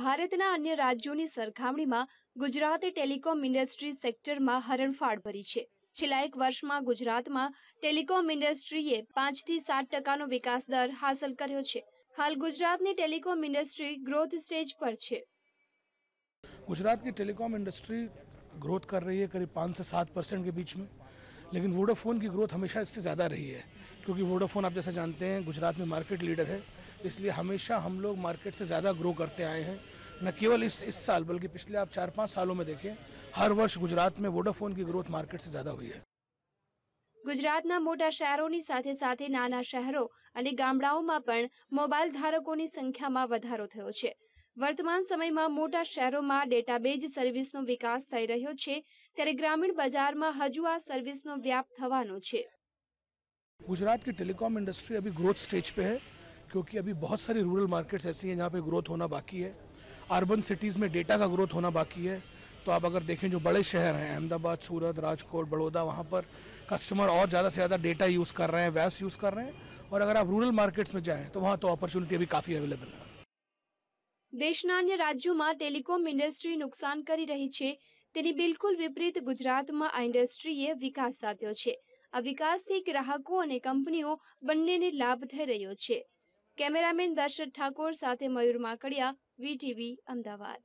ભારતના અન્ય રાજ્યોની સરખામણીમાં ગુજરાતે ટેલિકોમ ઇન્ડસ્ટ્રી સેક્ટરમાં હરણફાળ ભરી છે। છેલ્લા એક વર્ષમાં ગુજરાતમાં ટેલિકોમ ઇન્ડસ્ટ્રીએ 5 થી 7% વિકાસ દર હાંસલ કર્યો છે। हाल गुजरात ने टेलीकॉम इंडस्ट्री ग्रोथ स्टेज पर है। गुजरात की टेलीकॉम इंडस्ट्री ग्रोथ कर रही है करीब 5 से 7% के बीच में, लेकिन वोडाफोन की ग्रोथ हमेशा इससे ज़्यादा रही है, क्योंकि वोडाफोन आप जैसा जानते हैं गुजरात में मार्केट लीडर है, इसलिए हमेशा हम लोग मार्केट से ज़्यादा ग्रो करते आए हैं। न केवल इस साल बल्कि पिछले आप 4-5 सालों में देखें, हर वर्ष गुजरात में वोडाफोन की ग्रोथ मार्केट से ज़्यादा हुई है। ગુજરાતના મોટા શહેરોની સાથે સાથે નાના શહેરો અને ગામડાઓમાં પણ મોબાઈલ ધારકોની સંખ્યામાં વધારો થયો છે। વર્તમાન સમયમાં મોટા શહેરોમાં ડેટાબેઝ સર્વિસનો વિકાસ થઈ રહ્યો છે, ત્યારે ગ્રામીણ બજારમાં હજુ આ સર્વિસનો વ્યાપ થવાનો છે। गुजरात की टेलीकॉम इंडस्ट्री अभी ग्रोथ स्टेज पे है, क्योंकि अभी बहुत सारी रूरल मार्केट्स ऐसी हैं जहाँ पे ग्रोथ होना बाकी है। अर्बन सिटीज़ में डेटा का ग्रोथ होना बाकी है। तो आप अगर देखें जो बड़े शहर हैं अहमदाबाद, सूरत, राजकोट, बड़ौदा, वहाँ पर कस्टमर और ज़्यादा से ज़्यादा डेटा यूज़ कर रहे हैं, वैस यूज़ कर रहे हैं। और अगर आप रूरल मार्केट्स में जाएँ तो वहाँ तो अपॉर्चुनिटी अभी काफ़ी अवेलेबल है। દેશના અન્ય રાજ્યોમાં ટેલિકોમ ઇન્ડસ્ટ્રી નુકસાન કરી રહી છે, તેની બિલકુલ વિપરીત ગુજરાતમાં આ ઇન્ડસ્ટ્રીએ વિકાસ સાધ્યો છે। આ વિકાસથી ગ્રાહકો અને કંપનીઓ બંનેને લાભ થઈ રહ્યો છે। કેમેરામેન દર્શક ઠાકોર સાથે મયુર માકડિયા, VTV, અમદાવાદ।